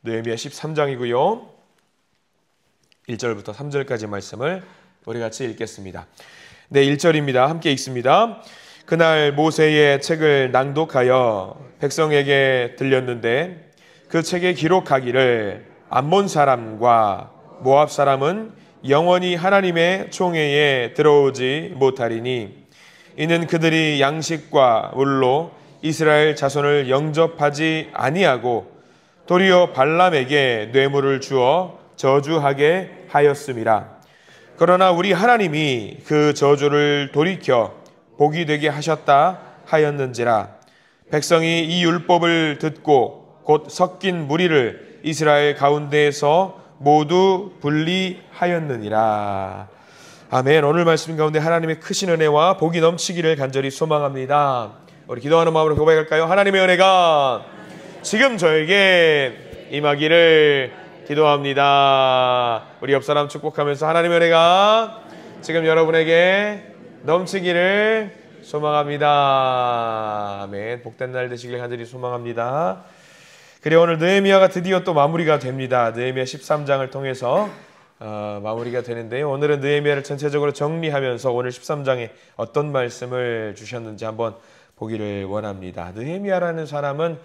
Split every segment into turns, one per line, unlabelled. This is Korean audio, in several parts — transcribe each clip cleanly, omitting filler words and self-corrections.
느헤미야 13장이고요. 1절부터 3절까지 말씀을 우리 같이 읽겠습니다. 네, 1절입니다. 함께 읽습니다. 그날 모세의 책을 낭독하여 백성에게 들렸는데 그 책에 기록하기를 암몬 사람과 모압 사람은 영원히 하나님의 총회에 들어오지 못하리니 이는 그들이 양식과 물로 이스라엘 자손을 영접하지 아니하고 도리어 발람에게 뇌물을 주어 저주하게 하였음이라. 그러나 우리 하나님이 그 저주를 돌이켜 복이 되게 하셨다 하였는지라. 백성이 이 율법을 듣고 곧 섞인 무리를 이스라엘 가운데에서 모두 분리하였느니라. 아멘. 오늘 말씀 가운데 하나님의 크신 은혜와 복이 넘치기를 간절히 소망합니다. 우리 기도하는 마음으로 고백할까요? 하나님의 은혜가 지금 저에게 임하기를 기도합니다. 우리 옆 사람 축복하면서 하나님의 은혜가 지금 여러분에게 넘치기를 소망합니다. 아멘. 복된 날 되시길 간절히 소망합니다. 그래, 오늘 느헤미야가 드디어 또 마무리가 됩니다. 느헤미야 13장을 통해서 마무리가 되는데요. 오늘은 느헤미야를 전체적으로 정리하면서 오늘 13장에 어떤 말씀을 주셨는지 한번 보기를 원합니다. 느헤미야라는 사람은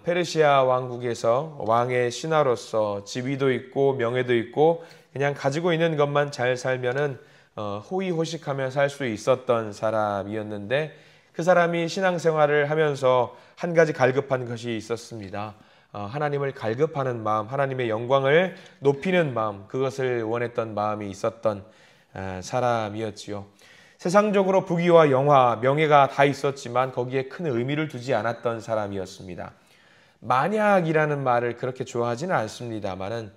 페르시아 왕국에서 왕의 신하로서 지위도 있고 명예도 있고 그냥 가지고 있는 것만 잘 살면은 호의호식하며 살 수 있었던 사람이었는데 그 사람이 신앙생활을 하면서 한 가지 갈급한 것이 있었습니다. 하나님을 갈급하는 마음, 하나님의 영광을 높이는 마음, 그것을 원했던 마음이 있었던 사람이었지요. 세상적으로 부귀와 영화, 명예가 다 있었지만 거기에 큰 의미를 두지 않았던 사람이었습니다. 만약이라는 말을 그렇게 좋아하지는 않습니다만은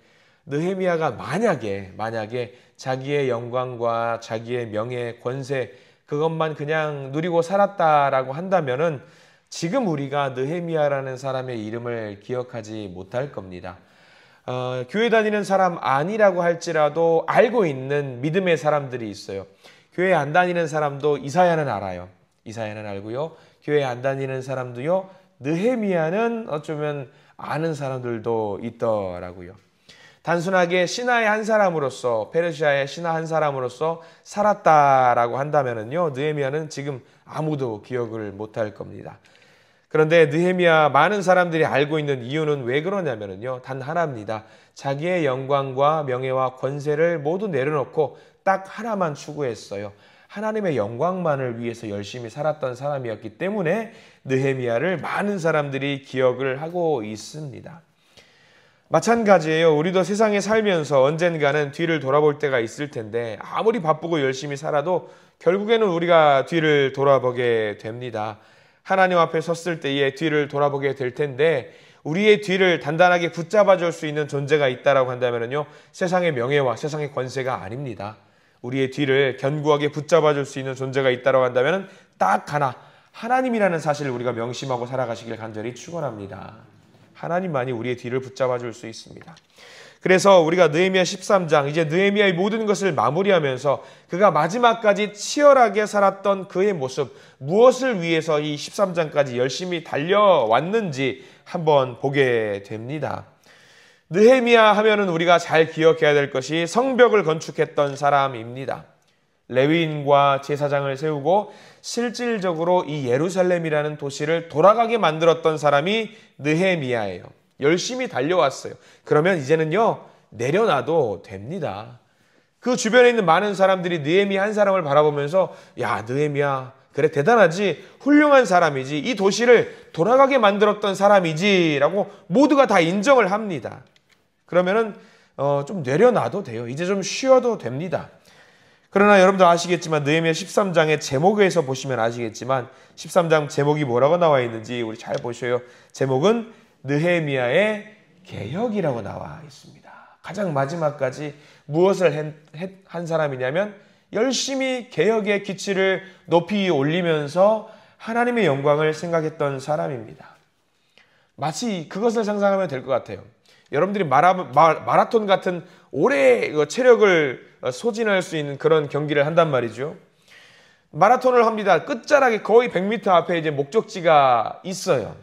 느헤미야가 만약에 자기의 영광과 자기의 명예, 권세 그것만 그냥 누리고 살았다라고 한다면은 지금 우리가 느헤미야라는 사람의 이름을 기억하지 못할 겁니다. 교회 다니는 사람 아니라고 할지라도 알고 있는 믿음의 사람들이 있어요. 교회 안 다니는 사람도 이사야는 알아요. 이사야는 알고요. 교회 안 다니는 사람도요. 느헤미야는 어쩌면 아는 사람들도 있더라고요. 단순하게 신하의 한 사람으로서, 페르시아의 신하 한 사람으로서 살았다라고 한다면은요, 느헤미야는 지금 아무도 기억을 못할 겁니다. 그런데 느헤미야 많은 사람들이 알고 있는 이유는 왜 그러냐면은요, 단 하나입니다. 자기의 영광과 명예와 권세를 모두 내려놓고 딱 하나만 추구했어요. 하나님의 영광만을 위해서 열심히 살았던 사람이었기 때문에 느헤미야를 많은 사람들이 기억을 하고 있습니다. 마찬가지예요. 우리도 세상에 살면서 언젠가는 뒤를 돌아볼 때가 있을 텐데 아무리 바쁘고 열심히 살아도 결국에는 우리가 뒤를 돌아보게 됩니다. 하나님 앞에 섰을 때에 뒤를 돌아보게 될 텐데 우리의 뒤를 단단하게 붙잡아 줄 수 있는 존재가 있다라고 한다면요, 세상의 명예와 세상의 권세가 아닙니다. 우리의 뒤를 견고하게 붙잡아 줄 수 있는 존재가 있다라고 한다면 딱 하나, 하나님이라는 사실을 우리가 명심하고 살아가시길 간절히 축원합니다. 하나님만이 우리의 뒤를 붙잡아 줄 수 있습니다. 그래서 우리가 느헤미야 13장, 이제 느헤미야의 모든 것을 마무리하면서 그가 마지막까지 치열하게 살았던 그의 모습, 무엇을 위해서 이 13장까지 열심히 달려왔는지 한번 보게 됩니다. 느헤미야 하면은 우리가 잘 기억해야 될 것이 성벽을 건축했던 사람입니다. 레위인과 제사장을 세우고 실질적으로 이 예루살렘이라는 도시를 돌아가게 만들었던 사람이 느헤미야예요. 열심히 달려왔어요. 그러면 이제는요, 내려놔도 됩니다. 그 주변에 있는 많은 사람들이 느헤미야 한 사람을 바라보면서 야, 느헤미야 그래 대단하지, 훌륭한 사람이지, 이 도시를 돌아가게 만들었던 사람이지 라고 모두가 다 인정을 합니다. 그러면은 좀 내려놔도 돼요. 이제 좀 쉬어도 됩니다. 그러나 여러분들 아시겠지만 느헤미야 13장의 제목에서 보시면 아시겠지만 13장 제목이 뭐라고 나와 있는지 우리 잘 보셔요. 제목은 느헤미야의 개혁이라고 나와 있습니다. 가장 마지막까지 무엇을 한 사람이냐면 열심히 개혁의 기치를 높이 올리면서 하나님의 영광을 생각했던 사람입니다. 마치 그것을 상상하면 될 것 같아요. 여러분들이 마라톤 같은 오래 체력을 소진할 수 있는 그런 경기를 한단 말이죠. 마라톤을 합니다. 끝자락에 거의 100m 앞에 이제 목적지가 있어요.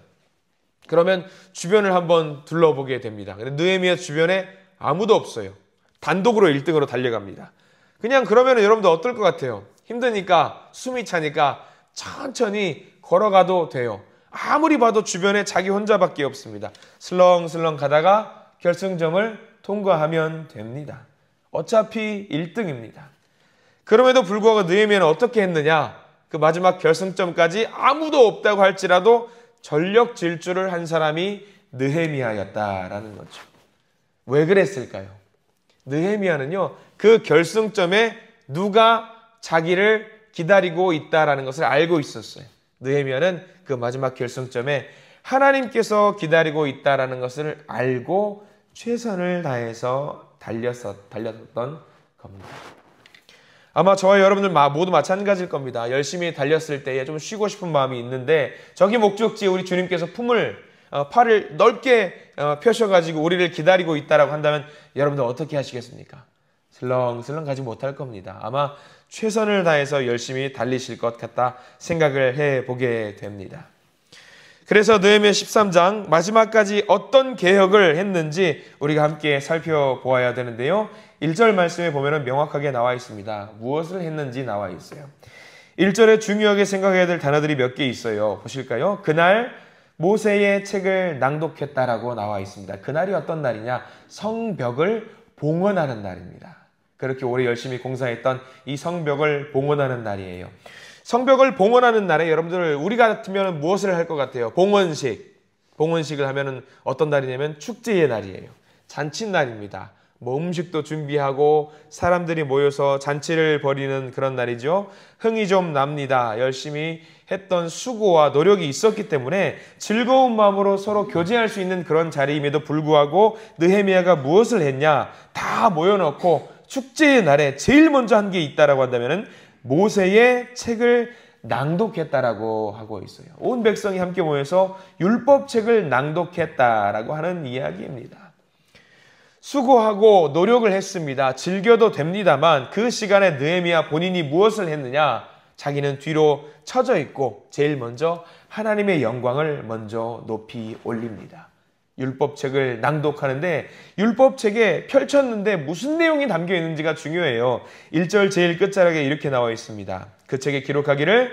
그러면 주변을 한번 둘러보게 됩니다. 근데 느헤미야 주변에 아무도 없어요. 단독으로 1등으로 달려갑니다. 그냥 그러면 여러분들 어떨 것 같아요? 힘드니까, 숨이 차니까 천천히 걸어가도 돼요. 아무리 봐도 주변에 자기 혼자밖에 없습니다. 슬렁슬렁 가다가 결승점을 통과하면 됩니다. 어차피 1등입니다. 그럼에도 불구하고 느헤미야는 어떻게 했느냐? 그 마지막 결승점까지 아무도 없다고 할지라도 전력 질주를 한 사람이 느헤미야였다라는 거죠. 왜 그랬을까요? 느헤미야는요, 그 결승점에 누가 자기를 기다리고 있다라는 것을 알고 있었어요. 느헤미야는 그 마지막 결승점에 하나님께서 기다리고 있다라는 것을 알고 최선을 다해서 달렸던 겁니다. 아마 저와 여러분들 모두 마찬가지일 겁니다. 열심히 달렸을 때에 좀 쉬고 싶은 마음이 있는데 저기 목적지에 우리 주님께서 팔을 넓게 펴셔가지고 우리를 기다리고 있다라고 한다면 여러분들 어떻게 하시겠습니까? 슬렁슬렁 가지 못할 겁니다. 아마 최선을 다해서 열심히 달리실 것 같다 생각을 해보게 됩니다. 그래서 느헤미야 13장 마지막까지 어떤 개혁을 했는지 우리가 함께 살펴보아야 되는데요. 1절 말씀에 보면 명확하게 나와 있습니다. 무엇을 했는지 나와 있어요. 1절에 중요하게 생각해야 될 단어들이 몇 개 있어요. 보실까요? 그날 모세의 책을 낭독했다라고 나와 있습니다. 그날이 어떤 날이냐? 성벽을 봉헌하는 날입니다. 그렇게 오래 열심히 공사했던 이 성벽을 봉헌하는 날이에요. 성벽을 봉헌하는 날에 여러분들 우리 같으면 무엇을 할 것 같아요? 봉헌식을 하면은 어떤 날이냐면 축제의 날이에요. 잔칫날입니다. 음식도 준비하고 사람들이 모여서 잔치를 벌이는 그런 날이죠. 흥이 좀 납니다. 열심히 했던 수고와 노력이 있었기 때문에 즐거운 마음으로 서로 교제할 수 있는 그런 자리임에도 불구하고 느헤미야가 무엇을 했냐? 다 모여놓고 축제의 날에 제일 먼저 한 게 있다라고 한다면은 모세의 책을 낭독했다라고 하고 있어요. 온 백성이 함께 모여서 율법책을 낭독했다라고 하는 이야기입니다. 수고하고 노력을 했습니다. 즐겨도 됩니다만 그 시간에 느헤미야 본인이 무엇을 했느냐? 자기는 뒤로 처져 있고 제일 먼저 하나님의 영광을 먼저 높이 올립니다. 율법책을 낭독하는데 율법책에 펼쳤는데 무슨 내용이 담겨 있는지가 중요해요. 1절 제일 끝자락에 이렇게 나와 있습니다. 그 책에 기록하기를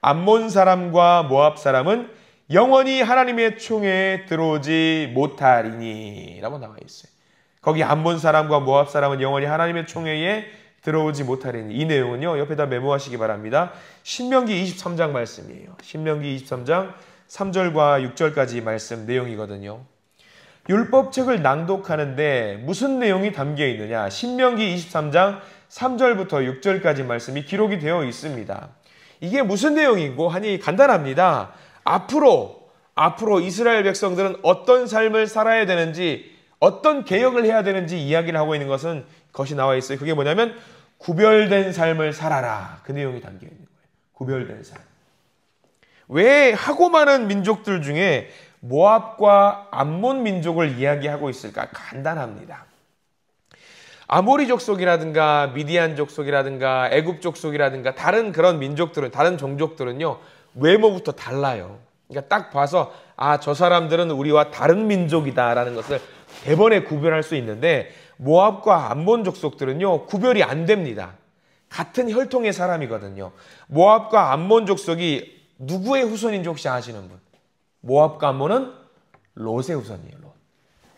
암몬 사람과 모압 사람은 영원히 하나님의 총회에 들어오지 못하리니 라고 나와 있어요. 거기 암몬 사람과 모압 사람은 영원히 하나님의 총회에 들어오지 못하리니 이 내용은요. 옆에다 메모하시기 바랍니다. 신명기 23장 말씀이에요. 신명기 23장 3절과 6절까지 말씀 내용이거든요. 율법책을 낭독하는데 무슨 내용이 담겨 있느냐? 신명기 23장 3절부터 6절까지 말씀이 기록이 되어 있습니다. 이게 무슨 내용이고 하니 간단합니다. 앞으로 이스라엘 백성들은 어떤 삶을 살아야 되는지 어떤 개혁을 해야 되는지 이야기를 하고 있는 것이 나와 있어요. 그게 뭐냐면 구별된 삶을 살아라. 그 내용이 담겨 있는 거예요. 구별된 삶. 왜 하고 많은 민족들 중에 모압과 암몬 민족을 이야기하고 있을까? 간단합니다. 아모리 족속이라든가 미디안 족속이라든가 애굽 족속이라든가 다른 그런 민족들은 다른 종족들은요. 외모부터 달라요. 그러니까 딱 봐서 저 사람들은 우리와 다른 민족이다라는 것을 대번에 구별할 수 있는데 모압과 암몬 족속들은요. 구별이 안 됩니다. 같은 혈통의 사람이거든요. 모압과 암몬 족속이 누구의 후손인지 혹시 아시는 분? 모압과 암몬은 롯의 후손이에요. 롯.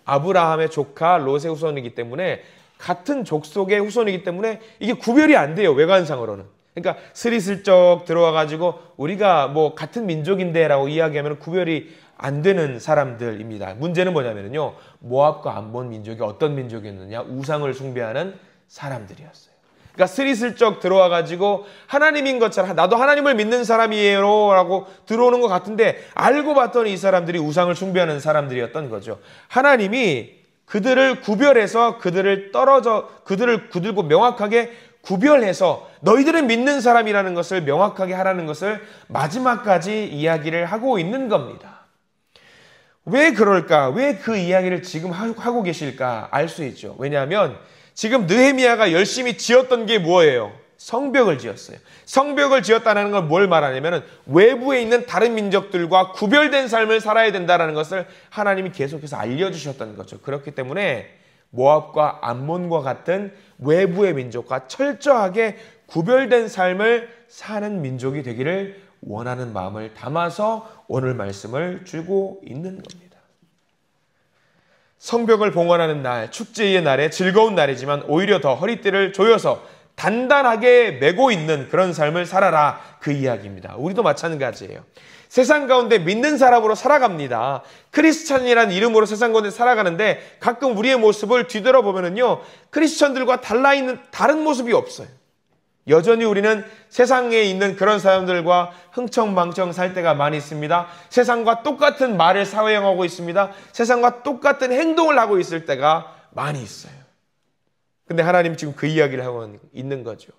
아브라함의 조카 롯의 후손이기 때문에 같은 족속의 후손이기 때문에 이게 구별이 안 돼요. 외관상으로는. 그러니까 스리슬쩍 들어와가지고 우리가 같은 민족인데 라고 이야기하면 구별이 안 되는 사람들입니다. 문제는 뭐냐면요. 모압과 암몬 민족이 어떤 민족이었느냐? 우상을 숭배하는 사람들이었어요. 그러니까 스리슬쩍 들어와가지고 하나님인 것처럼 나도 하나님을 믿는 사람이에요 라고 들어오는 것 같은데 알고 봤더니 이 사람들이 우상을 숭배하는 사람들이었던 거죠. 하나님이 그들을 구별해서 그들고 명확하게 구별해서 너희들은 믿는 사람이라는 것을 명확하게 하라는 것을 마지막까지 이야기를 하고 있는 겁니다. 왜 그럴까? 왜 그 이야기를 지금 하고 계실까? 알 수 있죠. 왜냐하면 지금 느헤미야가 열심히 지었던 게 뭐예요? 성벽을 지었어요. 성벽을 지었다는 건 뭘 말하냐면 외부에 있는 다른 민족들과 구별된 삶을 살아야 된다는 것을 하나님이 계속해서 알려주셨던 거죠. 그렇기 때문에 모압과 암몬과 같은 외부의 민족과 철저하게 구별된 삶을 사는 민족이 되기를 원하는 마음을 담아서 오늘 말씀을 주고 있는 겁니다. 성벽을 봉헌하는 날, 축제의 날에 즐거운 날이지만 오히려 더 허리띠를 조여서 단단하게 메고 있는 그런 삶을 살아라, 그 이야기입니다. 우리도 마찬가지예요. 세상 가운데 믿는 사람으로 살아갑니다. 크리스찬이라는 이름으로 세상 가운데 살아가는데 가끔 우리의 모습을 뒤돌아보면요, 크리스찬들과 달라있는 다른 모습이 없어요. 여전히 우리는 세상에 있는 그런 사람들과 흥청망청 살 때가 많이 있습니다. 세상과 똑같은 말을 사용하고 있습니다. 세상과 똑같은 행동을 하고 있을 때가 많이 있어요. 근데 하나님 지금 그 이야기를 하고 있는 거죠.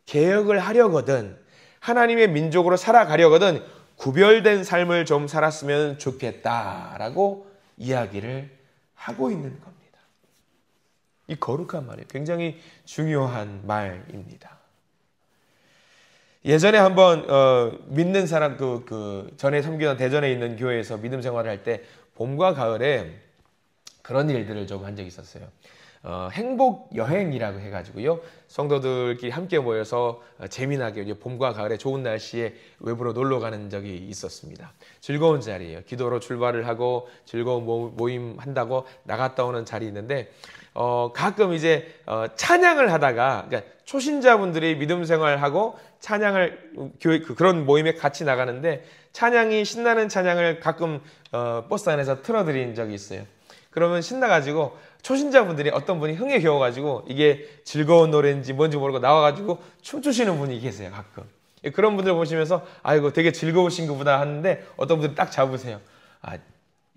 개혁을 하려거든, 하나님의 민족으로 살아가려거든 구별된 삶을 좀 살았으면 좋겠다라고 이야기를 하고 있는 겁니다. 이 거룩한 말이에요. 굉장히 중요한 말입니다. 예전에 한번 믿는 사람 전에 섬기던 대전에 있는 교회에서 믿음 생활을 할 때 봄과 가을에 그런 일들을 좀 한 적이 있었어요. 행복 여행이라고 해가지고요, 성도들끼리 함께 모여서 재미나게 이제 봄과 가을에 좋은 날씨에 외부로 놀러 가는 적이 있었습니다. 즐거운 자리예요. 기도로 출발을 하고 즐거운 모임 한다고 나갔다 오는 자리 있는데 가끔 이제 찬양을 하다가, 그러니까 초신자분들이 믿음 생활하고 찬양을 교회 그런 모임에 같이 나가는데 찬양이 신나는 찬양을 가끔 버스 안에서 틀어드린 적이 있어요. 그러면 신나가지고 초신자분들이 어떤 분이 흥에 겨워가지고 이게 즐거운 노래인지 뭔지 모르고 나와가지고 춤추시는 분이 계세요. 가끔 그런 분들 보시면서 아이고 되게 즐거우신가 보다 하는데 어떤 분들이 딱 잡으세요. 아,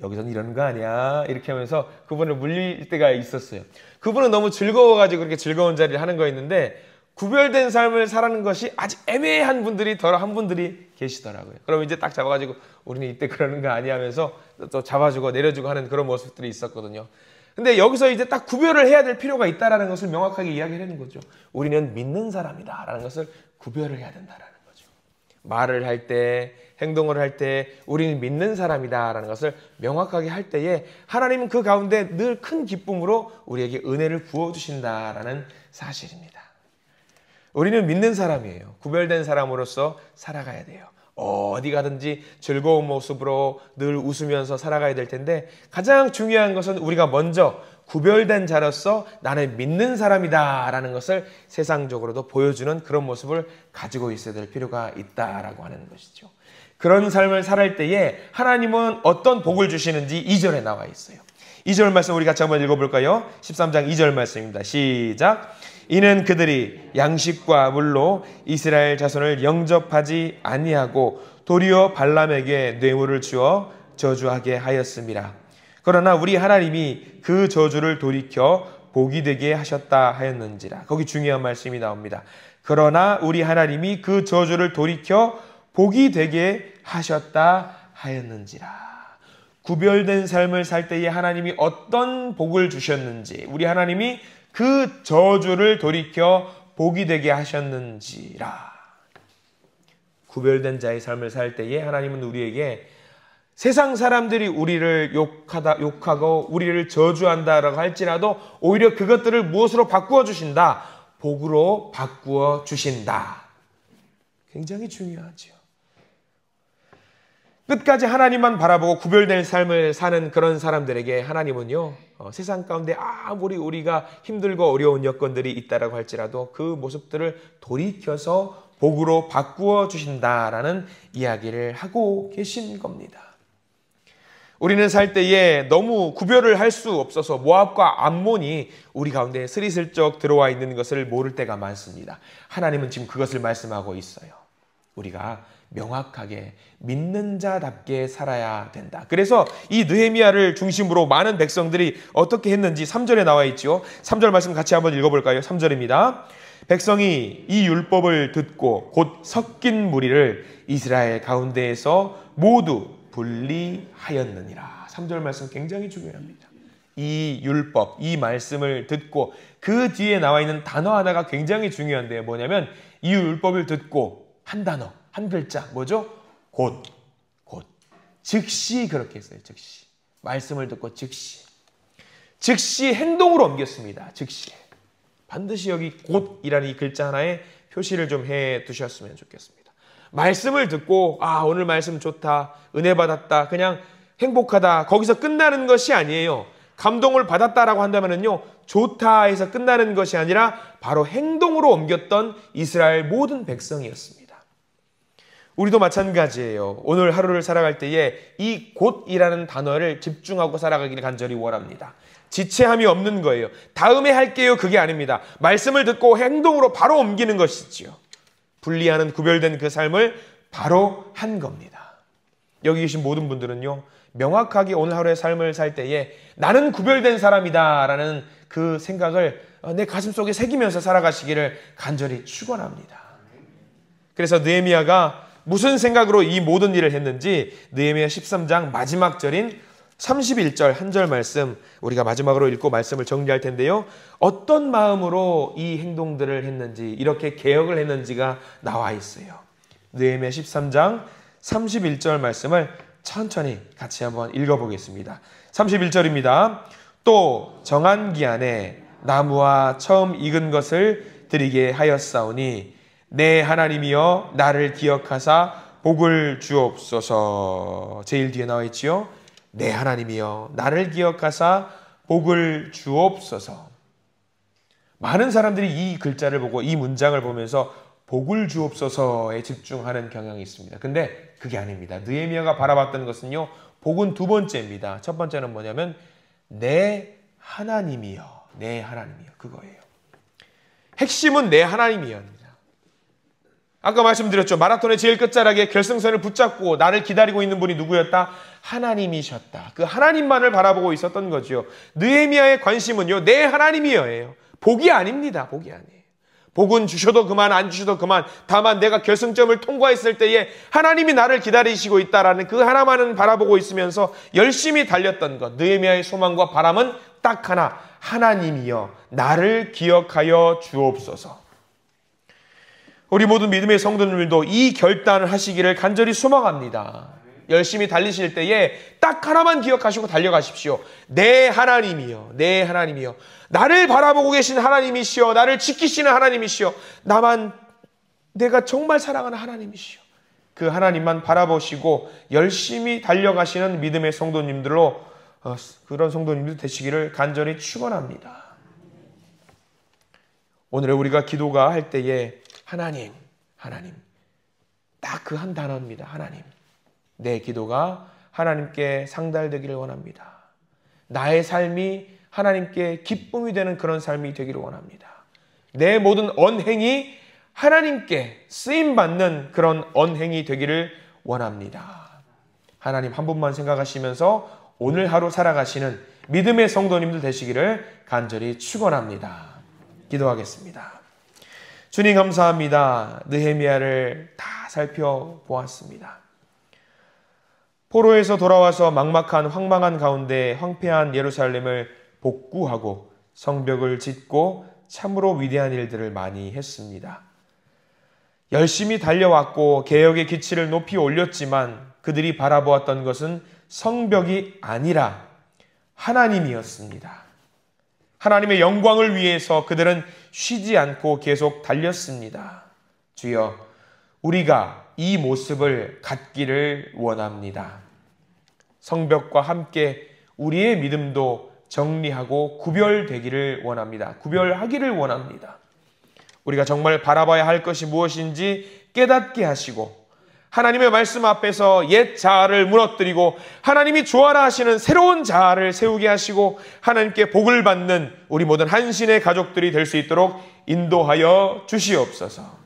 여기서는 이러는 거 아니야? 이렇게 하면서 그분을 물릴 때가 있었어요. 그분은 너무 즐거워가지고 그렇게 즐거운 자리를 하는 거였는데 구별된 삶을 살아가는 것이 아직 애매한 분들이 한 분들이 계시더라고요. 그럼 이제 딱 잡아가지고 우리는 이때 그러는 거 아니야 하면서 또 잡아주고 내려주고 하는 그런 모습들이 있었거든요. 근데 여기서 이제 딱 구별을 해야 될 필요가 있다는 것을 명확하게 이야기를 하는 거죠. 우리는 믿는 사람이다라는 것을 구별을 해야 된다는 거죠. 말을 할 때, 행동을 할 때 우리는 믿는 사람이다라는 것을 명확하게 할 때에 하나님은 그 가운데 늘 큰 기쁨으로 우리에게 은혜를 부어주신다라는 사실입니다. 우리는 믿는 사람이에요. 구별된 사람으로서 살아가야 돼요. 어디 가든지 즐거운 모습으로 늘 웃으면서 살아가야 될 텐데 가장 중요한 것은 우리가 먼저 구별된 자로서 나는 믿는 사람이다 라는 것을 세상적으로도 보여주는 그런 모습을 가지고 있어야 될 필요가 있다라고 하는 것이죠. 그런 삶을 살할 때에 하나님은 어떤 복을 주시는지 2절에 나와 있어요. 2절 말씀 우리 같이 한번 읽어볼까요? 13장 2절 말씀입니다. 시작. 이는 그들이 양식과 물로 이스라엘 자손을 영접하지 아니하고 도리어 발람에게 뇌물을 주어 저주하게 하였음이라. 그러나 우리 하나님이 그 저주를 돌이켜 복이 되게 하셨다 하였는지라. 거기 중요한 말씀이 나옵니다. 그러나 우리 하나님이 그 저주를 돌이켜 복이 되게 하셨다 하였는지라. 구별된 삶을 살 때에 하나님이 어떤 복을 주셨는지, 우리 하나님이 그 저주를 돌이켜 복이 되게 하셨는지라. 구별된 자의 삶을 살 때에 하나님은 우리에게 세상 사람들이 우리를 욕하고 우리를 저주한다라고 할지라도 오히려 그것들을 무엇으로 바꾸어 주신다? 복으로 바꾸어 주신다. 굉장히 중요하죠. 끝까지 하나님만 바라보고 구별된 삶을 사는 그런 사람들에게 하나님은요, 세상 가운데 아무리 우리가 힘들고 어려운 여건들이 있다라고 할지라도 그 모습들을 돌이켜서 복으로 바꾸어 주신다라는 이야기를 하고 계신 겁니다. 우리는 살 때에 너무 구별을 할 수 없어서 모압과 암몬이 우리 가운데 스리슬쩍 들어와 있는 것을 모를 때가 많습니다. 하나님은 지금 그것을 말씀하고 있어요. 우리가 명확하게 믿는 자답게 살아야 된다. 그래서 이 느헤미야를 중심으로 많은 백성들이 어떻게 했는지 3절에 나와 있죠. 3절 말씀 같이 한번 읽어볼까요? 3절입니다. 백성이 이 율법을 듣고 곧 섞인 무리를 이스라엘 가운데에서 모두 분리하였느니라. 3절 말씀 굉장히 중요합니다. 이 율법, 이 말씀을 듣고 그 뒤에 나와 있는 단어 하나가 굉장히 중요한데요. 뭐냐면 이 율법을 듣고 한 단어, 한 글자, 뭐죠? 곧. 즉시 그렇게 했어요. 즉시. 말씀을 듣고 즉시. 즉시 행동으로 옮겼습니다. 즉시. 반드시 여기 곧이라는 이 글자 하나에 표시를 좀 해 두셨으면 좋겠습니다. 말씀을 듣고 오늘 말씀 좋다, 은혜 받았다, 그냥 행복하다, 거기서 끝나는 것이 아니에요. 감동을 받았다라고 한다면요, 좋다 해서 끝나는 것이 아니라 바로 행동으로 옮겼던 이스라엘 모든 백성이었습니다. 우리도 마찬가지예요. 오늘 하루를 살아갈 때에 이 곧이라는 단어를 집중하고 살아가기를 간절히 원합니다. 지체함이 없는 거예요. 다음에 할게요, 그게 아닙니다. 말씀을 듣고 행동으로 바로 옮기는 것이지요. 분리하는 구별된 그 삶을 바로 한 겁니다. 여기 계신 모든 분들은요, 명확하게 오늘 하루의 삶을 살 때에 나는 구별된 사람이다 라는 그 생각을 내 가슴속에 새기면서 살아가시기를 간절히 축원합니다. 그래서 느헤미야가 무슨 생각으로 이 모든 일을 했는지 느헤미야 13장 마지막 절인 31절 한 절 말씀 우리가 마지막으로 읽고 말씀을 정리할 텐데요. 어떤 마음으로 이 행동들을 했는지, 이렇게 개혁을 했는지가 나와 있어요. 느헤미야 13장 31절 말씀을 천천히 같이 한번 읽어보겠습니다. 31절입니다. 또 정한 기한에 나무와 처음 익은 것을 드리게 하였사오니 내 하나님이여 나를 기억하사 복을 주옵소서. 제일 뒤에 나와 있지요. 내 하나님이여 나를 기억하사 복을 주옵소서. 많은 사람들이 이 글자를 보고 이 문장을 보면서 복을 주옵소서에 집중하는 경향이 있습니다. 근데 그게 아닙니다. 느헤미야가 바라봤던 것은요, 복은 두 번째입니다. 첫 번째는 뭐냐면 내 하나님이여, 내 하나님이여, 그거예요. 핵심은 내 하나님이옵니다. 아까 말씀드렸죠. 마라톤의 제일 끝자락에 결승선을 붙잡고 나를 기다리고 있는 분이 누구였다? 하나님이셨다. 그 하나님만을 바라보고 있었던 거죠. 느헤미야의 관심은요, 내 하나님이여예요. 복이 아닙니다. 복이 아니에요. 복은 주셔도 그만, 안 주셔도 그만. 다만 내가 결승점을 통과했을 때에 하나님이 나를 기다리시고 있다라는 그 하나만은 바라보고 있으면서 열심히 달렸던 것. 느헤미야의 소망과 바람은 딱 하나. 하나님이여 나를 기억하여 주옵소서. 우리 모든 믿음의 성도님들도 이 결단을 하시기를 간절히 소망합니다. 열심히 달리실 때에 딱 하나만 기억하시고 달려가십시오. 내 하나님이여, 내 하나님이여, 나를 바라보고 계신 하나님이시여, 나를 지키시는 하나님이시여, 나만 내가 정말 사랑하는 하나님이시여, 그 하나님만 바라보시고 열심히 달려가시는 믿음의 성도님들로 그런 성도님들 되시기를 간절히 축원합니다. 오늘 우리가 기도가 할 때에 하나님, 하나님, 딱 그 한 단어입니다. 하나님. 내 기도가 하나님께 상달되기를 원합니다. 나의 삶이 하나님께 기쁨이 되는 그런 삶이 되기를 원합니다. 내 모든 언행이 하나님께 쓰임받는 그런 언행이 되기를 원합니다. 하나님 한 분만 생각하시면서 오늘 하루 살아가시는 믿음의 성도님들 되시기를 간절히 축원합니다. 기도하겠습니다. 주님 감사합니다. 느헤미야를 다 살펴보았습니다. 포로에서 돌아와서 막막한 황망한 가운데 황폐한 예루살렘을 복구하고 성벽을 짓고 참으로 위대한 일들을 많이 했습니다. 열심히 달려왔고 개혁의 기치를 높이 올렸지만 그들이 바라보았던 것은 성벽이 아니라 하나님이었습니다. 하나님의 영광을 위해서 그들은 쉬지 않고 계속 달렸습니다. 주여, 우리가 이 모습을 갖기를 원합니다. 성벽과 함께 우리의 믿음도 정리하고 구별되기를 원합니다. 구별하기를 원합니다. 우리가 정말 바라봐야 할 것이 무엇인지 깨닫게 하시고 하나님의 말씀 앞에서 옛 자아를 무너뜨리고 하나님이 좋아라 하시는 새로운 자아를 세우게 하시고 하나님께 복을 받는 우리 모든 한신의 가족들이 될 수 있도록 인도하여 주시옵소서.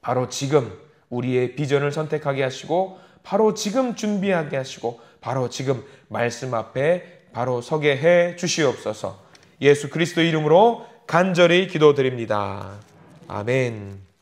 바로 지금 우리의 비전을 선택하게 하시고 바로 지금 준비하게 하시고 바로 지금 말씀 앞에 바로 서게 해 주시옵소서. 예수 그리스도 이름으로 간절히 기도드립니다. 아멘.